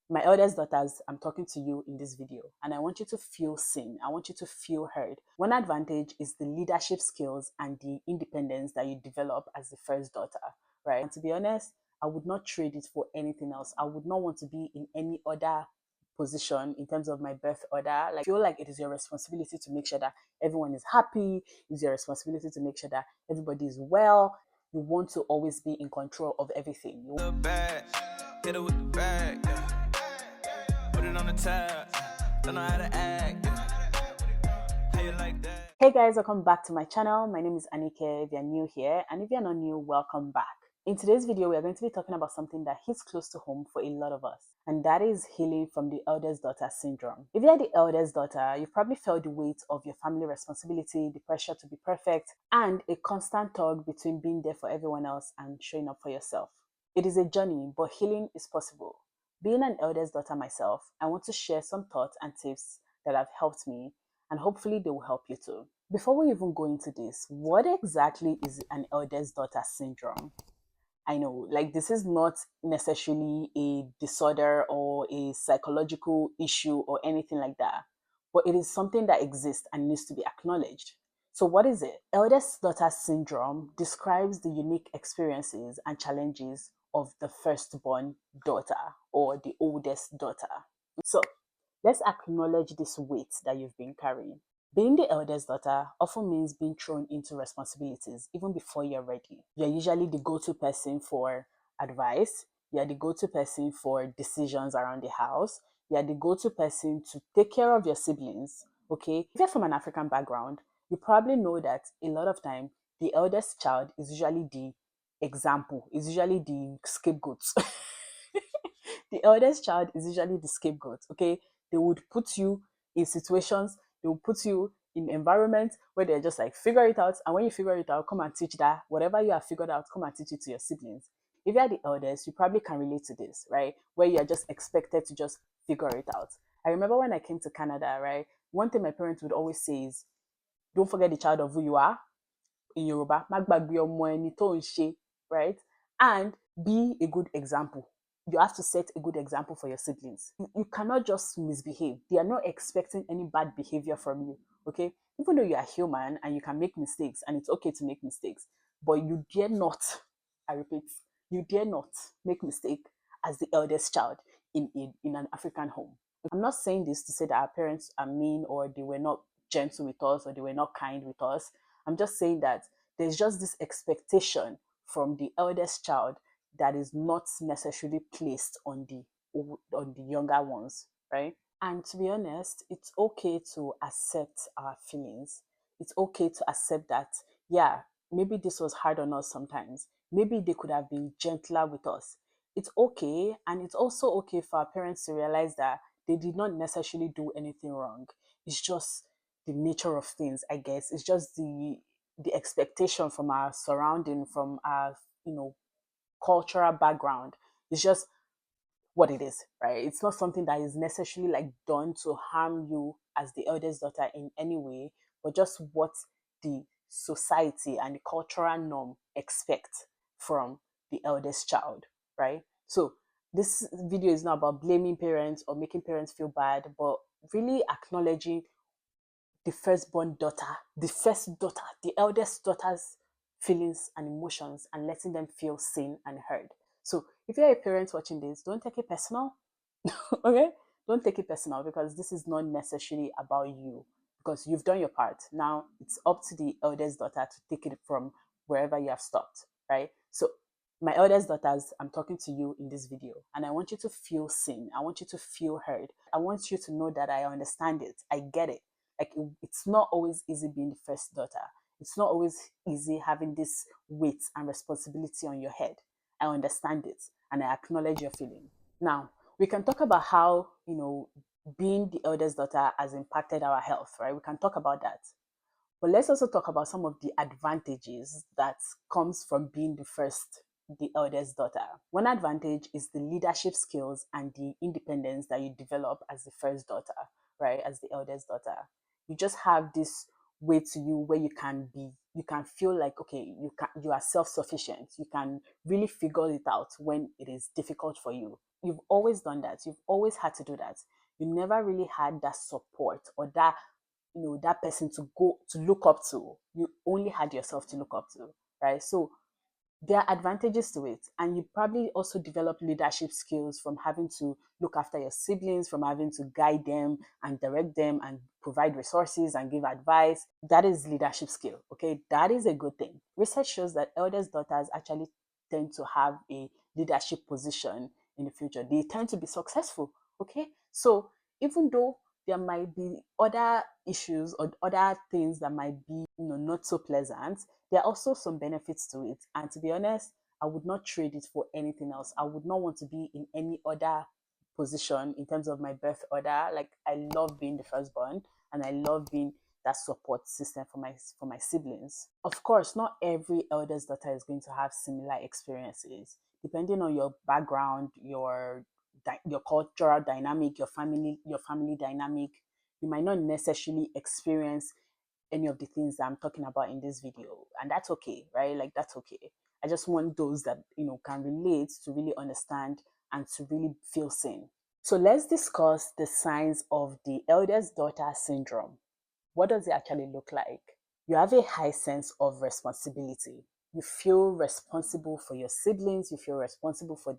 My eldest daughters, I'm talking to you in this video, and I want you to feel seen. I want you to feel heard. One advantage is the leadership skills and the independence that you develop as the first daughter, right? And to be honest, I would not trade it for anything else. I would not want to be in any other position in terms of my birth order. Like, I feel like it is your responsibility to make sure that everyone is happy. It's your responsibility to make sure that everybody is well. You want to always be in control of everything. Hit it with the bag, yeah. Put it on the tab. Don't know how to act, yeah. How you like that? Hey guys, welcome back to my channel. My name is Anike if you're new here, and if you're not new, welcome back. In today's video, we are going to be talking about something that hits close to home for a lot of us, and that is healing from the eldest daughter syndrome. If you're the eldest daughter, you've probably felt the weight of your family responsibility, the pressure to be perfect, and a constant tug between being there for everyone else and showing up for yourself. It is a journey, but healing is possible. Being an eldest daughter myself, I want to share some thoughts and tips that have helped me, and hopefully they will help you too. Before we even go into this, what exactly is an eldest daughter syndrome? I know, like, this is not necessarily a disorder or a psychological issue or anything like that, but it is something that exists and needs to be acknowledged. So, what is it? Eldest daughter syndrome describes the unique experiences and challenges of the firstborn daughter or the oldest daughter. So, let's acknowledge this weight that you've been carrying. Being the eldest daughter often means being thrown into responsibilities even before you're ready. You're usually the go-to person for advice. You're the go-to person for decisions around the house. You're the go-to person to take care of your siblings. Okay? If you're from an African background, you probably know that a lot of time the eldest child is usually the example, is usually the scapegoat. The eldest child is usually the scapegoat. Okay? They would put you in situations, they will put you in environments where they're just like, figure it out. And when you figure it out, come and teach that. Whatever you have figured out, come and teach it to your siblings. If you're the eldest, you probably can relate to this, right? Where you're just expected to just figure it out. I remember when I came to Canada, right? One thing my parents would always say is, don't forget the child of who you are. In Yoruba, má gbàgbé ọmọ ẹni tó ń ṣe, right? And be a good example. You have to set a good example for your siblings. You cannot just misbehave. They are not expecting any bad behavior from you, okay? Even though you are human and you can make mistakes, and it's okay to make mistakes, but you dare not, I repeat, you dare not make mistake as the eldest child in an African home. I'm not saying this to say that our parents are mean or they were not gentle with us or they were not kind with us. I'm just saying that there's just this expectation from the eldest child that is not necessarily placed on the younger ones, right? And to be honest, it's okay to accept our feelings. It's okay to accept that, yeah, maybe this was hard on us sometimes. Maybe they could have been gentler with us. It's okay, and it's also okay for our parents to realize that they did not necessarily do anything wrong. It's just the nature of things, I guess. It's just the expectation from our surrounding, from our, cultural background. It's just what it is, right? It's not something that is necessarily like done to harm you as the eldest daughter in any way, but just what the society and the cultural norm expect from the eldest child, right? So this video is not about blaming parents or making parents feel bad, but really acknowledging the firstborn daughter, the first daughter, the eldest daughter's feelings and emotions, and letting them feel seen and heard. So if you're a parent watching this, don't take it personal. Okay? Don't take it personal because this is not necessarily about you because you've done your part. Now it's up to the eldest daughter to take it from wherever you have stopped, right? So my eldest daughters, I'm talking to you in this video and I want you to feel seen. I want you to feel heard. I want you to know that I understand it. I get it. Like, it's not always easy being the first daughter. It's not always easy having this weight and responsibility on your head. I understand it and I acknowledge your feeling. Now, we can talk about how, being the eldest daughter has impacted our health, right? We can talk about that. But let's also talk about some of the advantages that comes from being the eldest daughter. One advantage is the leadership skills and the independence that you develop as the first daughter, right? As the eldest daughter. You just have this way to you where you can feel like, okay, you are self-sufficient. You can really figure it out when it is difficult for you. you've always done that. You've always had to do that. You never really had that support or that, that person to go to look up to. You only had yourself to look up to, right? So there are advantages to it, and you probably also develop leadership skills from having to look after your siblings, from having to guide them and direct them and provide resources and give advice. That is leadership skill. Okay, that is a good thing. Research shows that eldest daughters actually tend to have a leadership position in the future. They tend to be successful. Okay, so even though there might be other issues or other things that might be, not so pleasant, there are also some benefits to it. And to be honest, I would not trade it for anything else. I would not want to be in any other position in terms of my birth order. Like, I love being the firstborn, and I love being that support system for my siblings. Of course, not every eldest daughter is going to have similar experiences. Depending on your background, your cultural dynamic, your family dynamic, you might not necessarily experience any of the things that I'm talking about in this video. And that's okay, right? Like, that's okay. I just want those that, can relate to really understand and to really feel seen. So let's discuss the signs of the eldest daughter syndrome. What does it actually look like? You have a high sense of responsibility. You feel responsible for your siblings. You feel responsible for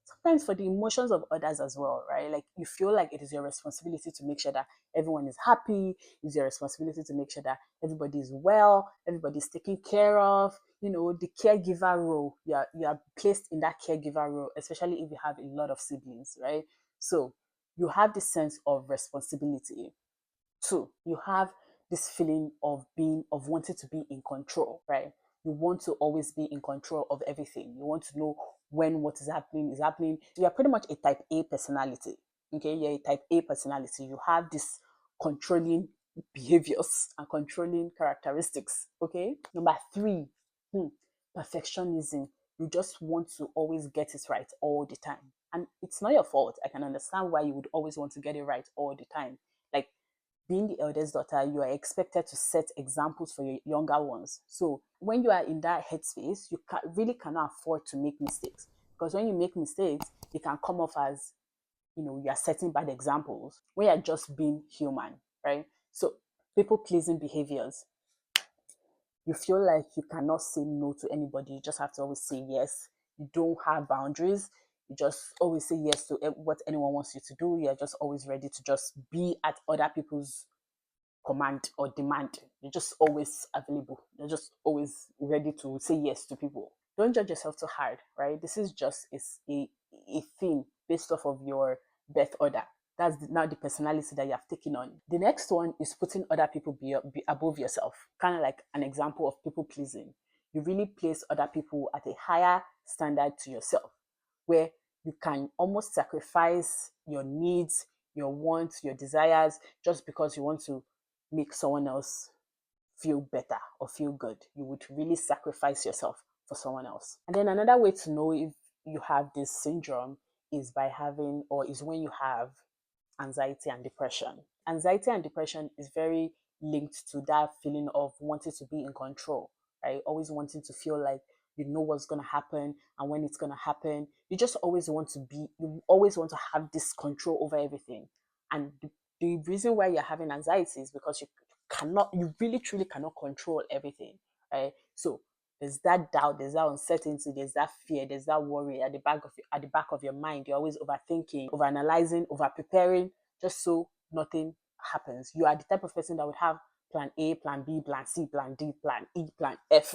sometimes for the emotions of others as well, right? Like, you feel like it is your responsibility to make sure that everyone is happy. It's your responsibility to make sure that everybody is well, everybody's taken care of. The caregiver role. You are placed in that caregiver role, especially if you have a lot of siblings, right? So you have this sense of responsibility. Two, you have this feeling of wanting to be in control, right? You want to always be in control of everything. You want to know when what is happening is happening. You are pretty much a type A personality. Okay, you're a type A personality. You have this controlling behaviors and controlling characteristics. Okay. Number three, perfectionism. You just want to always get it right all the time. And it's not your fault. I can understand why you would always want to get it right all the time. Like, being the eldest daughter, you are expected to set examples for your younger ones. So when you are in that headspace, you really cannot afford to make mistakes, because when you make mistakes, it can come off as, you are setting bad examples when you're just being human, right? So people pleasing behaviors. You feel like you cannot say no to anybody. You just have to always say yes. You don't have boundaries. You just always say yes to what anyone wants you to do. You're just always ready to just be at other people's command or demand. You're just always available. You're just always ready to say yes to people. Don't judge yourself too hard, right? This is just a thing based off of your birth order. That's now the personality that you have taken on. The next one is putting other people above yourself. Kind of like an example of people pleasing. You really place other people at a higher standard to yourself, where you can almost sacrifice your needs, your wants, your desires, just because you want to make someone else feel better or feel good. You would really sacrifice yourself for someone else. And then another way to know if you have this syndrome is when you have anxiety and depression. Anxiety and depression is very linked to that feeling of wanting to be in control, right? Always wanting to feel like you know what's going to happen and when it's going to happen. You always want to have this control over everything. And the reason why you're having anxiety is because you really truly cannot control everything, right? So there's that doubt, there's that uncertainty, there's that fear, there's that worry at the back of your mind. You're always overthinking, overanalyzing, over preparing, just so nothing happens. You are the type of person that would have plan A, plan B, plan C, plan D, plan E, plan F.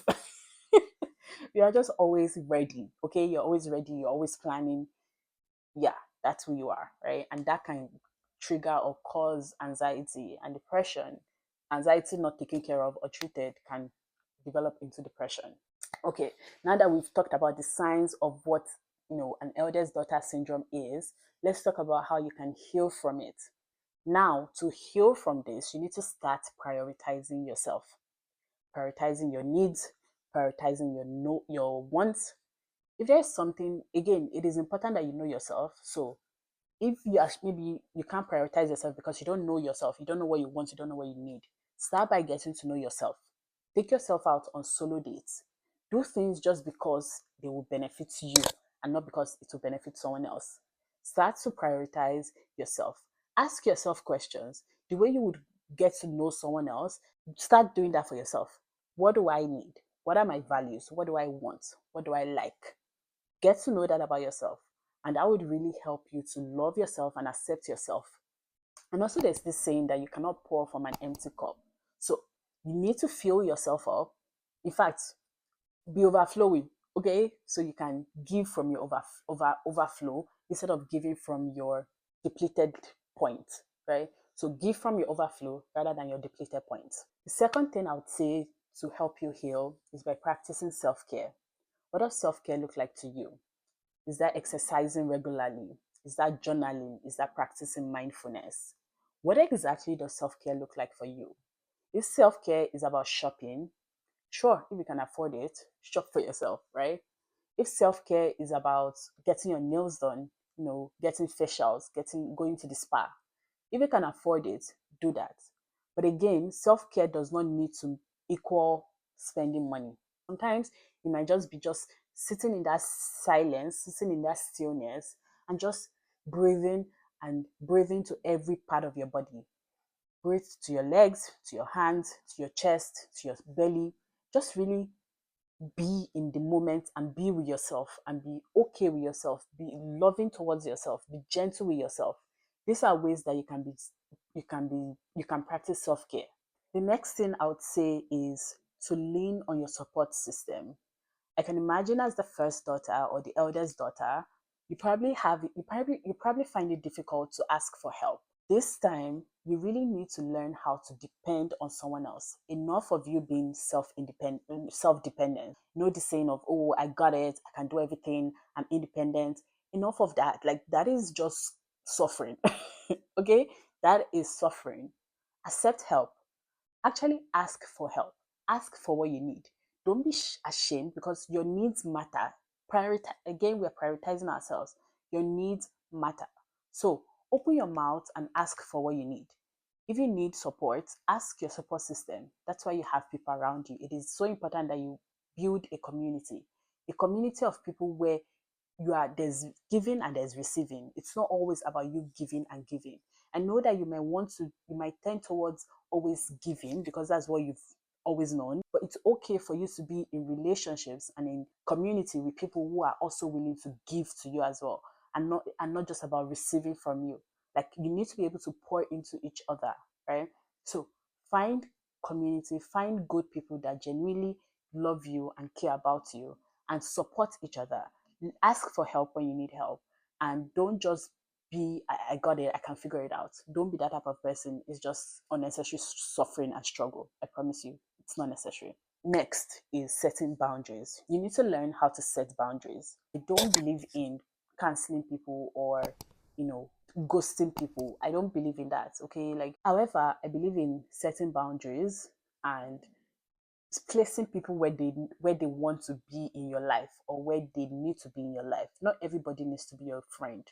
You are just always ready. Okay, you're always ready. You're always planning. Yeah, that's who you are, right? And that can trigger or cause anxiety and depression. Anxiety not taken care of or treated can develop into depression. Okay, now that we've talked about the signs of what an eldest daughter syndrome is, let's talk about how you can heal from it. Now, to heal from this, you need to start prioritizing yourself, prioritizing your needs, prioritizing your wants. If there's something, again, it is important that you know yourself. So if maybe you can't prioritize yourself because you don't know yourself, you don't know what you want, you don't know what you need, start by getting to know yourself. Take yourself out on solo dates. Do things just because they will benefit you and not because it will benefit someone else. Start to prioritize yourself. Ask yourself questions. The way you would get to know someone else, start doing that for yourself. What do I need? What are my values? What do I want? What do I like? Get to know that about yourself. And that would really help you to love yourself and accept yourself. And also, there's this saying that you cannot pour from an empty cup. So you need to fill yourself up. In fact, be overflowing, okay? So you can give from your overflow instead of giving from your depleted point, right? So give from your overflow rather than your depleted point. The second thing I would say to help you heal is by practicing self-care. What does self-care look like to you? Is that exercising regularly? Is that journaling? Is that practicing mindfulness? What exactly does self-care look like for you? If self-care is about shopping, sure, if you can afford it, shop for yourself, right? If self-care is about getting your nails done, getting facials, going to the spa, if you can afford it, do that. But again, self-care does not need to equal spending money. Sometimes it might just be just sitting in that silence, sitting in that stillness, and just breathing and breathing to every part of your body. Breathe to your legs, to your hands, to your chest, to your belly. Just really be in the moment and be with yourself and be okay with yourself. Be loving towards yourself. Be gentle with yourself. These are ways that you can practice self-care. The next thing I would say is to lean on your support system. I can imagine as the first daughter or the eldest daughter, you probably find it difficult to ask for help. This time, you really need to learn how to depend on someone else. Enough of you being self-dependent. You know the saying of, oh, I got it, I can do everything, I'm independent. Enough of that. Like that is just suffering. Okay? That is suffering. Accept help. Actually ask for help. Ask for what you need. Don't be ashamed because your needs matter. Again, we're prioritizing ourselves. Your needs matter. So open your mouth and ask for what you need. If you need support, ask your support system. That's why you have people around you. It is so important that you build a community of people where there's giving and there's receiving. It's not always about you giving and giving. I know that you might tend towards always giving because that's what you've always known, but it's okay for you to be in relationships and in community with people who are also willing to give to you as well, and not just about receiving from you. Like you need to be able to pour into each other, right? So find community, find good people that genuinely love you and care about you and support each other. Ask for help when you need help, and don't just be I got it, I can figure it out. Don't be that type of person. It's just unnecessary suffering and struggle. I promise you, it's not necessary. Next is setting boundaries. You need to learn how to set boundaries. I don't believe in canceling people or ghosting people. I don't believe in that. Okay, like however, I believe in setting boundaries and placing people where they want to be in your life or where they need to be in your life. Not everybody needs to be your friend.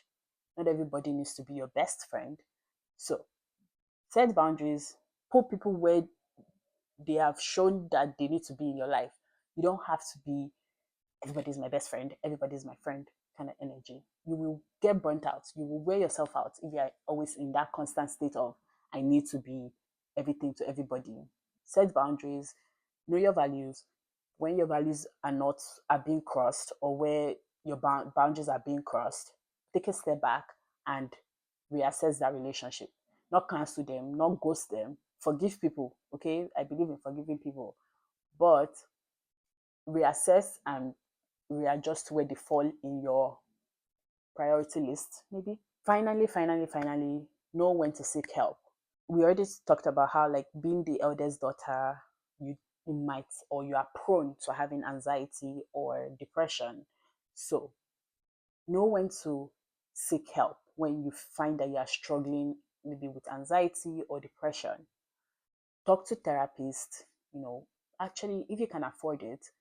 Not everybody needs to be your best friend. So set boundaries, put people where they have shown that they need to be in your life. You don't have to be everybody's my best friend, everybody's my friend kind of energy. You will get burnt out. You will wear yourself out if you're always in that constant state of I need to be everything to everybody. Set boundaries, know your values. When your values are being crossed or where your boundaries are being crossed, take a step back and reassess that relationship. Not cancel them, not ghost them. Forgive people. Okay, I believe in forgiving people, but reassess and readjust where they fall in your priority list, maybe. Finally, know when to seek help. We already talked about how, like, being the eldest daughter, you might or you are prone to having anxiety or depression. So, know when to seek help when you find that you are struggling maybe with anxiety or depression. Talk to therapists, you know, actually, if you can afford it,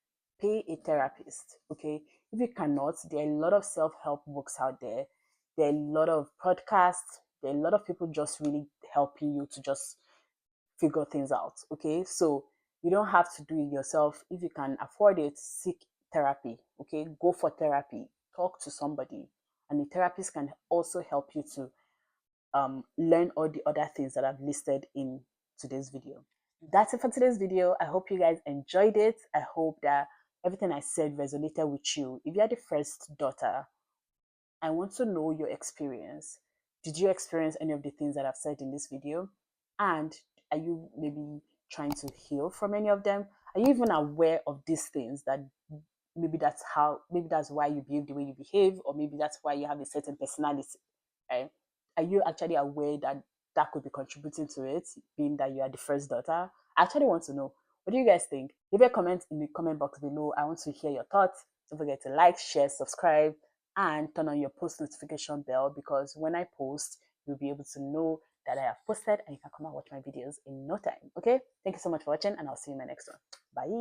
pay a therapist, okay? If you cannot, there are a lot of self-help books out there. There are a lot of podcasts. There are a lot of people just really helping you to just figure things out, okay? So you don't have to do it yourself. If you can afford it, seek therapy, okay? Go for therapy. Talk to somebody. and the therapist can also help you to learn all the other things that I've listed in today's video. That's it for today's video. I hope you guys enjoyed it. I hope that everything I said resonated with you. If you are the first daughter, I want to know your experience. Did you experience any of the things that I've said in this video? And are you maybe trying to heal from any of them? Are you even aware of these things that maybe that's why you behave the way you behave, or maybe that's why you have a certain personality, right? Are you actually aware that that could be contributing to it, being that you are the first daughter? I actually want to know. What do you guys think? Leave a comment in the comment box below. I want to hear your thoughts. Don't forget to like, share, subscribe, and turn on your post notification bell, because when I post, you'll be able to know that I have posted and you can come and watch my videos in no time. Okay? Thank you so much for watching, and I'll see you in my next one. Bye.